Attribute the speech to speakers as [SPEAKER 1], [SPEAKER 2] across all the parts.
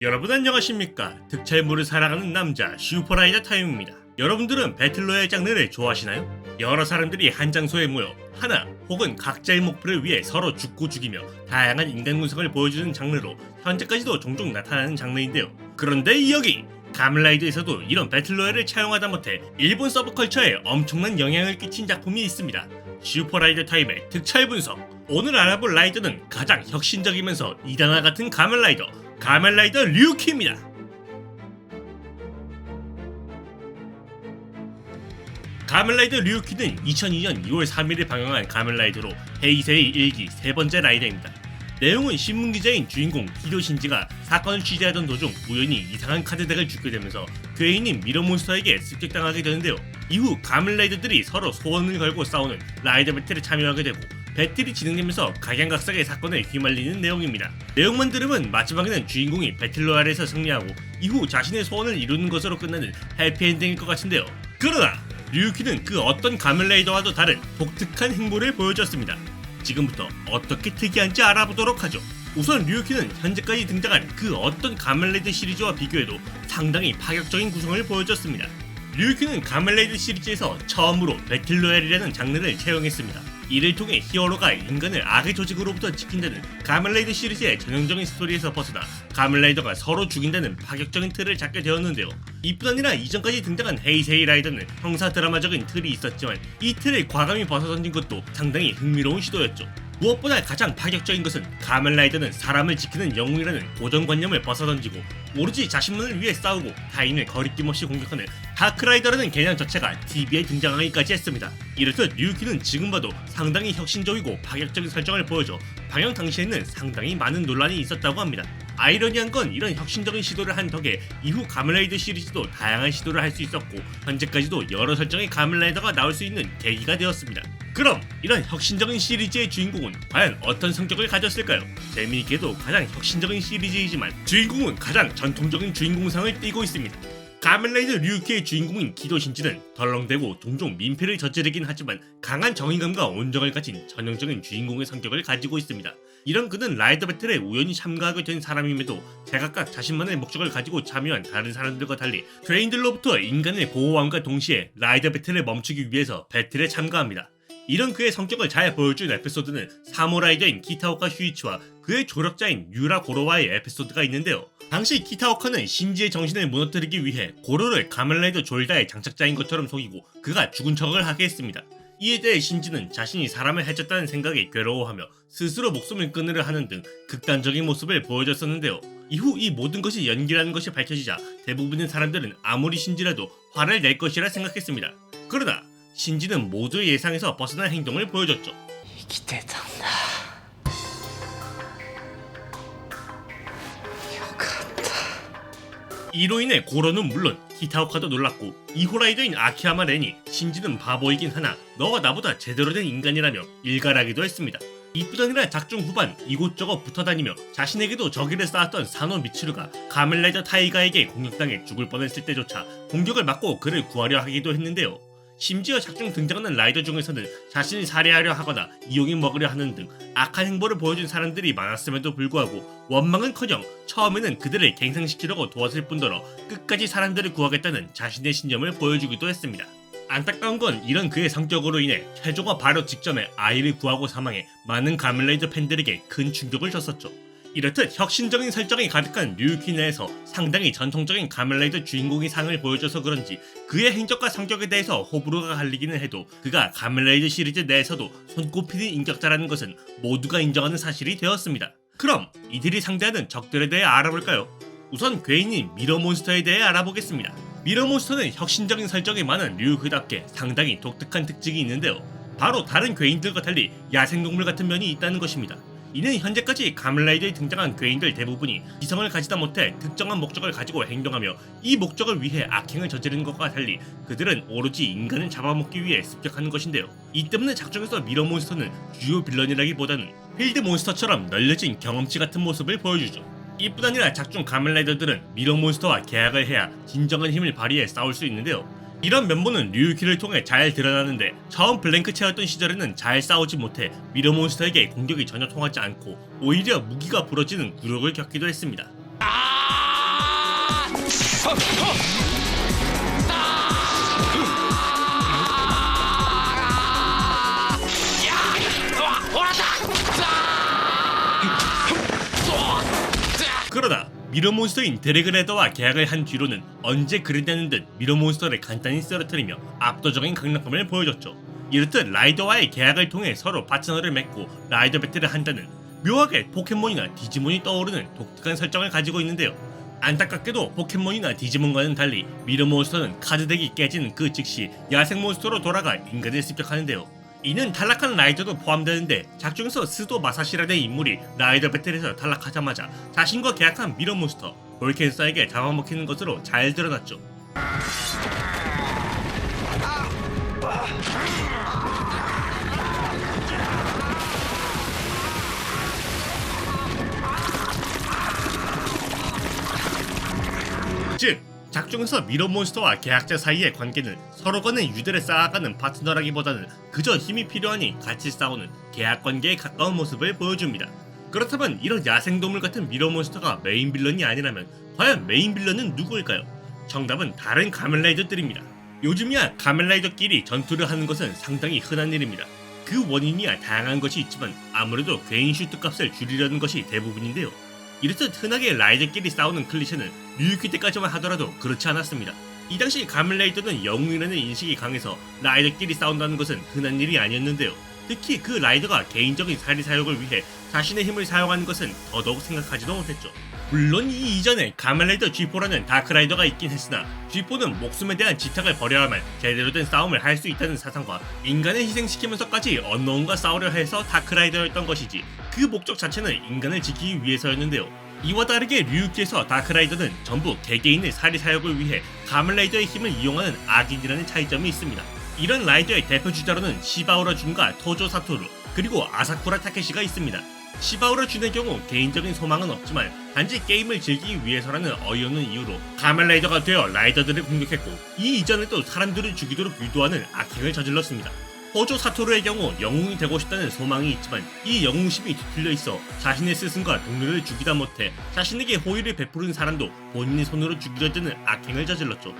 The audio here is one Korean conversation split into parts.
[SPEAKER 1] 여러분 안녕하십니까? 득찰물을 사랑하는 남자 슈퍼라이더 타임입니다. 여러분들은 배틀로얄 장르를 좋아하시나요? 여러 사람들이 한 장소에 모여 하나 혹은 각자의 목표를 위해 서로 죽고 죽이며 다양한 인간 군성을 보여주는 장르로 현재까지도 종종 나타나는 장르인데요. 그런데 여기 가면라이더에서도 이런 배틀로얄을 차용하다 못해 일본 서브컬처에 엄청난 영향을 끼친 작품이 있습니다. 슈퍼라이더 타임의 득찰 분석. 오늘 알아볼 라이더는 가장 혁신적이면서 이단화 같은 가면라이더 가면라이더 류키입니다. 가면라이더 류키는 2002년 2월 3일에 방영한 가면라이더로 헤이세이 1기 세 번째 라이더입니다. 내용은 신문기자인 주인공 히도 신지가 사건을 취재하던 도중 우연히 이상한 카드덱을 줍게 되면서 괴인인 미러몬스터에게 습격당하게 되는데요. 이후 가면라이더들이 서로 소원을 걸고 싸우는 라이더 배틀에 참여하게 되고 배틀이 진행되면서 각양각색의 사건에 휘말리는 내용입니다. 내용만 들으면 마지막에는 주인공이 배틀로얄에서 승리하고 이후 자신의 소원을 이루는 것으로 끝나는 해피엔딩일 것 같은데요. 그러나 류키는 그 어떤 가면라이더와도 다른 독특한 행보를 보여줬습니다. 지금부터 어떻게 특이한지 알아보도록 하죠. 우선 류키는 현재까지 등장한 그 어떤 가면라이더 시리즈와 비교해도 상당히 파격적인 구성을 보여줬습니다. 류키는 가면라이더 시리즈에서 처음으로 배틀로얄이라는 장르를 채용했습니다. 이를 통해 히어로가 인간을 악의 조직으로부터 지킨다는 가면라이더 시리즈의 전형적인 스토리에서 벗어나 가면라이더가 서로 죽인다는 파격적인 틀을 잡게 되었는데요. 이뿐 아니라 이전까지 등장한 헤이세이 라이더는 형사 드라마적인 틀이 있었지만 이 틀을 과감히 벗어던진 것도 상당히 흥미로운 시도였죠. 무엇보다 가장 파격적인 것은 가면라이더는 사람을 지키는 영웅이라는 고정관념을 벗어던지고 오로지 자신만을 위해 싸우고 타인을 거리낌 없이 공격하는 다크라이더라는 개념 자체가 TV에 등장하기까지 했습니다. 이렇듯 류키는 지금 봐도 상당히 혁신적이고 파격적인 설정을 보여줘 방영 당시에는 상당히 많은 논란이 있었다고 합니다. 아이러니한 건 이런 혁신적인 시도를 한 덕에 이후 가면라이더 시리즈도 다양한 시도를 할 수 있었고 현재까지도 여러 설정의 가면라이더가 나올 수 있는 계기가 되었습니다. 그럼 이런 혁신적인 시리즈의 주인공은 과연 어떤 성격을 가졌을까요? 재미있게도 가장 혁신적인 시리즈이지만 주인공은 가장 전통적인 주인공상을 띠고 있습니다. 가면라이더 류키의 주인공인 기도 신지는 덜렁대고 종종 민폐를 저지르긴 하지만 강한 정의감과 온정을 가진 전형적인 주인공의 성격을 가지고 있습니다. 이런 그는 라이더 배틀에 우연히 참가하게 된 사람임에도 제각각 자신만의 목적을 가지고 참여한 다른 사람들과 달리 죄인들로부터 인간을 보호함과 동시에 라이더 배틀을 멈추기 위해서 배틀에 참가합니다. 이런 그의 성격을 잘 보여준 에피소드는 사무라이더인 키타오카 슈이치와 그의 조력자인 유라 고로와의 에피소드가 있는데요. 당시 키타오카는 신지의 정신을 무너뜨리기 위해 고로를 가면라이더 졸다의 장착자인 것처럼 속이고 그가 죽은 척을 하게 했습니다. 이에 대해 신지는 자신이 사람을 해쳤다는 생각에 괴로워하며 스스로 목숨을 끊으려 하는 등 극단적인 모습을 보여줬었는데요. 이후 이 모든 것이 연기라는 것이 밝혀지자 대부분의 사람들은 아무리 신지라도 화를 낼 것이라 생각했습니다. 그러나 신지는 모두의 예상에서 벗어난 행동을 보여줬죠. 이로 인해 고로는 물론 키타오카도 놀랐고 2호 라이더인 아키야마 렌이 신지는 바보이긴 하나 너와 나보다 제대로 된 인간이라며 일갈하기도 했습니다. 이뿐 아니라 작중 후반 이곳저곳 붙어다니며 자신에게도 적의를 쌓았던 사노 미츠루가 가면라이더 타이가에게 공격당해 죽을 뻔했을 때조차 공격을 막고 그를 구하려 하기도 했는데요. 심지어 작중 등장하는 라이더 중에서는 자신을 살해하려 하거나 이용해 먹으려 하는 등 악한 행보를 보여준 사람들이 많았음에도 불구하고 원망은커녕 처음에는 그들을 갱생시키려고 도왔을 뿐더러 끝까지 사람들을 구하겠다는 자신의 신념을 보여주기도 했습니다. 안타까운 건 이런 그의 성격으로 인해 최종화 바로 직전에 아이를 구하고 사망해 많은 가면라이더 팬들에게 큰 충격을 줬었죠. 이렇듯 혁신적인 설정이 가득한 류키 내에서 상당히 전통적인 가면라이더 주인공의 상을 보여줘서 그런지 그의 행적과 성격에 대해서 호불호가 갈리기는 해도 그가 가면라이더 시리즈 내에서도 손꼽히는 인격자라는 것은 모두가 인정하는 사실이 되었습니다. 그럼 이들이 상대하는 적들에 대해 알아볼까요? 우선 괴인인 미러몬스터에 대해 알아보겠습니다. 미러몬스터는 혁신적인 설정이 많은 류키답게 상당히 독특한 특징이 있는데요. 바로 다른 괴인들과 달리 야생동물 같은 면이 있다는 것입니다. 이는 현재까지 가면라이더에 등장한 괴인들 대부분이 지성을 가지다 못해 특정한 목적을 가지고 행동하며 이 목적을 위해 악행을 저지르는 것과 달리 그들은 오로지 인간을 잡아먹기 위해 습격하는 것인데요. 이 때문에 작중에서 미러몬스터는 주요 빌런이라기보다는 필드몬스터처럼 널려진 경험치 같은 모습을 보여주죠. 이뿐 아니라 작중 가면라이더들은 미러몬스터와 계약을 해야 진정한 힘을 발휘해 싸울 수 있는데요. 이런 면모는 류키를 통해 잘 드러나는데 처음 블랭크체였던 시절에는 잘 싸우지 못해 미러몬스터에게 공격이 전혀 통하지 않고 오히려 무기가 부러지는 굴욕을 겪기도 했습니다. 그러다 미러몬스터인 드래그레더와 계약을 한 뒤로는 언제 그랬냐는 듯 미러몬스터를 간단히 쓰러뜨리며 압도적인 강력함을 보여줬죠. 이렇듯 라이더와의 계약을 통해 서로 파트너를 맺고 라이더 배틀을 한다는 묘하게 포켓몬이나 디지몬이 떠오르는 독특한 설정을 가지고 있는데요. 안타깝게도 포켓몬이나 디지몬과는 달리 미러몬스터는 카드덱이 깨지는 그 즉시 야생몬스터로 돌아가 인간을 습격하는데요. 이는 탈락한 라이더도 포함되는데 작중에서 스도 마사시라는 인물이 라이더 배틀에서 탈락하자마자 자신과 계약한 미러몬스터 볼켄스에게 잡아먹히는 것으로 잘 드러났죠. 즉 작중에서 미러몬스터와 계약자 사이의 관계는 서로 간의 유대를 쌓아가는 파트너라기보다는 그저 힘이 필요하니 같이 싸우는 계약관계에 가까운 모습을 보여줍니다. 그렇다면 이런 야생동물 같은 미러몬스터가 메인 빌런이 아니라면 과연 메인 빌런은 누구일까요? 정답은 다른 가면라이더들입니다. 요즘이야 가면라이더끼리 전투를 하는 것은 상당히 흔한 일입니다. 그 원인이야 다양한 것이 있지만 아무래도 개인 슈트 값을 줄이려는 것이 대부분인데요. 이렇듯 흔하게 라이더끼리 싸우는 클리셰는 류유키 때까지만 하더라도 그렇지 않았습니다. 이 당시 가면라이더는 영웅이라는 인식이 강해서 라이더끼리 싸운다는 것은 흔한 일이 아니었는데요. 특히 그 라이더가 개인적인 사리 사욕을 위해 자신의 힘을 사용하는 것은 더더욱 생각하지도 못했죠. 물론 이 이전에 가면라이더 G4라는 다크라이더가 있긴 했으나 G4는 목숨에 대한 지탁을 버려야만 제대로 된 싸움을 할 수 있다는 사상과 인간을 희생시키면서까지 언노운과 싸우려 해서 다크라이더였던 것이지 그 목적 자체는 인간을 지키기 위해서였는데요. 이와 다르게 류유키에서 다크라이더는 전부 개개인의 사리 사욕을 위해 가면라이더의 힘을 이용하는 악인이라는 차이점이 있습니다. 이런 라이더의 대표 주자로는 시바우라 준과 토조 사토루 그리고 아사쿠라 타케시가 있습니다. 시바우라 준의 경우 개인적인 소망은 없지만 단지 게임을 즐기기 위해서라는 어이없는 이유로 가면라이더가 되어 라이더들을 공격했고 이 이전에도 사람들을 죽이도록 유도하는 악행을 저질렀습니다. 호조 사토루의 경우 영웅이 되고 싶다는 소망이 있지만 이 영웅심이 뒤틀려 있어 자신의 스승과 동료를 죽이다 못해 자신에게 호의를 베푸는 사람도 본인의 손으로 죽이려 드는 악행을 저질렀죠.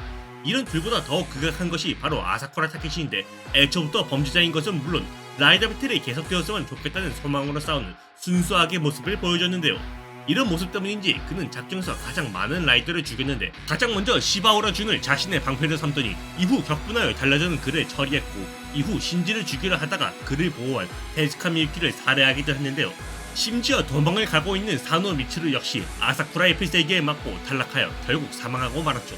[SPEAKER 1] 이런 둘보다 더 극악한 것이 바로 아사쿠라 타케시인데 애초부터 범죄자인 것은 물론 라이더 배틀이 계속되었으면 좋겠다는 소망으로 싸우는 순수하게 모습을 보여줬는데요. 이런 모습 때문인지 그는 작중에서 가장 많은 라이더를 죽였는데 가장 먼저 시바우라 준을 자신의 방패로 삼더니 이후 격분하여 달라지는 그를 처리했고 이후 신지를 죽이려 하다가 그를 보호한 테즈카 미유키를 살해하기도 했는데요. 심지어 도망을 가고 있는 사노 미츠루 역시 아사쿠라의 필살기에 맞고 탈락하여 결국 사망하고 말았죠.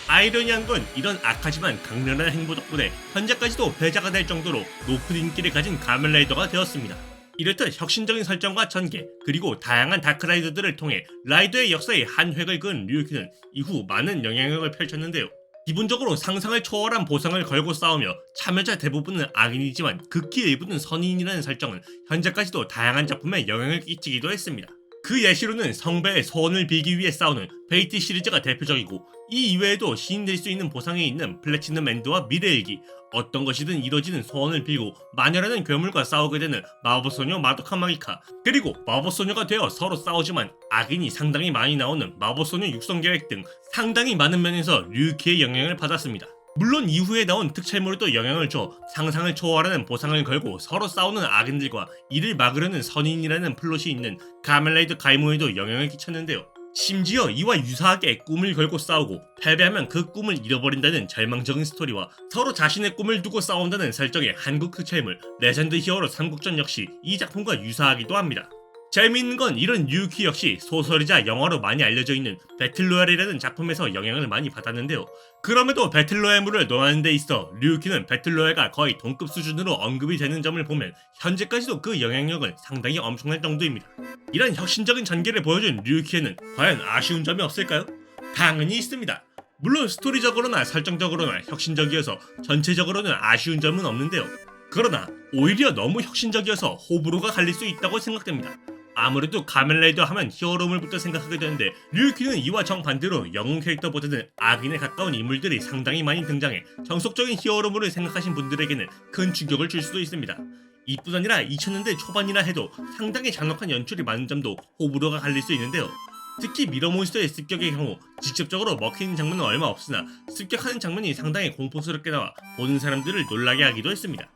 [SPEAKER 1] 아이러니한 건 이런 악하지만 강렬한 행보 덕분에 현재까지도 배자가 될 정도로 높은 인기를 가진 가면라이더가 되었습니다. 이렇듯 혁신적인 설정과 전개 그리고 다양한 다크라이더들을 통해 라이더의 역사에 한 획을 그은 류유키는 이후 많은 영향력을 펼쳤는데요. 기본적으로 상상을 초월한 보상을 걸고 싸우며 참여자 대부분은 악인이지만 극히 일부는 선인이라는 설정은 현재까지도 다양한 작품에 영향을 끼치기도 했습니다. 그 예시로는 성배의 소원을 빌기 위해 싸우는 페이트 시리즈가 대표적이고 이 이외에도 시인 될 수 있는 보상에 있는 플래티넘 엔드와 미래일기 어떤 것이든 이뤄지는 소원을 빌고 마녀라는 괴물과 싸우게 되는 마법소녀 마도카 마기카 그리고 마법소녀가 되어 서로 싸우지만 악인이 상당히 많이 나오는 마법소녀 육성계획 등 상당히 많은 면에서 류유키의 영향을 받았습니다. 물론 이후에 나온 특촬물도 영향을 줘 상상을 초월하는 보상을 걸고 서로 싸우는 악인들과 이를 막으려는 선인이라는 플롯이 있는 가면라이더 가이무에도 영향을 끼쳤는데요. 심지어 이와 유사하게 꿈을 걸고 싸우고 패배하면 그 꿈을 잃어버린다는 절망적인 스토리와 서로 자신의 꿈을 두고 싸운다는 설정의 한국 특촬물 레전드 히어로 삼국전 역시 이 작품과 유사하기도 합니다. 재미있는 건 이런 류유키 역시 소설이자 영화로 많이 알려져 있는 배틀로얄이라는 작품에서 영향을 많이 받았는데요. 그럼에도 배틀로얄물을 논하는 데 있어 류유키는 배틀로얄과 거의 동급 수준으로 언급이 되는 점을 보면 현재까지도 그 영향력은 상당히 엄청날 정도입니다. 이런 혁신적인 전개를 보여준 류유키에는 과연 아쉬운 점이 없을까요? 당연히 있습니다. 물론 스토리적으로나 설정적으로나 혁신적이어서 전체적으로는 아쉬운 점은 없는데요. 그러나 오히려 너무 혁신적이어서 호불호가 갈릴 수 있다고 생각됩니다. 아무래도 가면라이더 하면 히어로물부터 생각하게 되는데 류키는 이와 정반대로 영웅 캐릭터보다는 악인에 가까운 인물들이 상당히 많이 등장해 정석적인 히어로물을 생각하신 분들에게는 큰 충격을 줄 수도 있습니다. 이뿐 아니라 2000년대 초반이라 해도 상당히 잔혹한 연출이 많은 점도 호불호가 갈릴 수 있는데요. 특히 미러몬스터의 습격의 경우 직접적으로 먹히는 장면은 얼마 없으나 습격하는 장면이 상당히 공포스럽게 나와 보는 사람들을 놀라게 하기도 했습니다.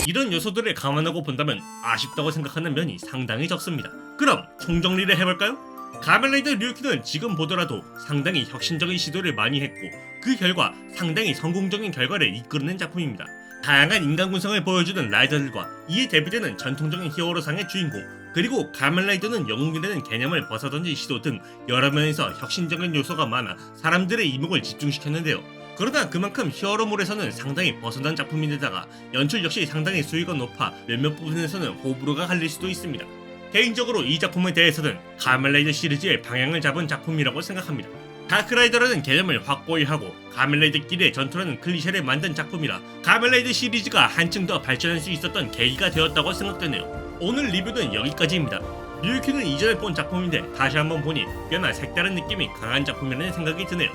[SPEAKER 1] 이런 요소들을 감안하고 본다면 아쉽다고 생각하는 면이 상당히 적습니다. 그럼 총정리를 해볼까요? 가면라이더 류키는 지금 보더라도 상당히 혁신적인 시도를 많이 했고 그 결과 상당히 성공적인 결과를 이끌어낸 작품입니다. 다양한 인간 군성을 보여주는 라이더들과 이에 대비되는 전통적인 히어로상의 주인공, 그리고 가면라이더는 영웅이라는 개념을 벗어던진 시도 등 여러 면에서 혁신적인 요소가 많아 사람들의 이목을 집중시켰는데요. 그러나 그만큼 히어로물에서는 상당히 벗어난 작품인데다가 연출 역시 상당히 수위가 높아 몇몇 부분에서는 호불호가 갈릴 수도 있습니다. 개인적으로 이 작품에 대해서는 가면라이더 시리즈의 방향을 잡은 작품이라고 생각합니다. 다크라이더라는 개념을 확고히 하고 가면라이더끼리의 전투라는 클리셰를 만든 작품이라 가면라이더 시리즈가 한층 더 발전할 수 있었던 계기가 되었다고 생각되네요. 오늘 리뷰는 여기까지입니다. 류키는 이전에 본 작품인데 다시 한번 보니 꽤나 색다른 느낌이 강한 작품이라는 생각이 드네요.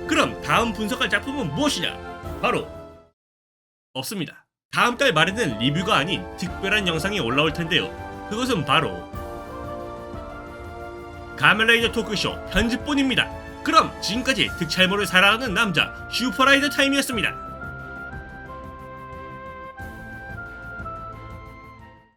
[SPEAKER 1] 그럼 다음 분석할 작품은 무엇이냐? 바로 없습니다. 다음 달 말에는 리뷰가 아닌 특별한 영상이 올라올 텐데요. 그것은 바로 가면라이더 토크쇼 편집본입니다. 그럼 지금까지 득찰모를 사랑하는 남자 슈퍼라이더 타임이었습니다.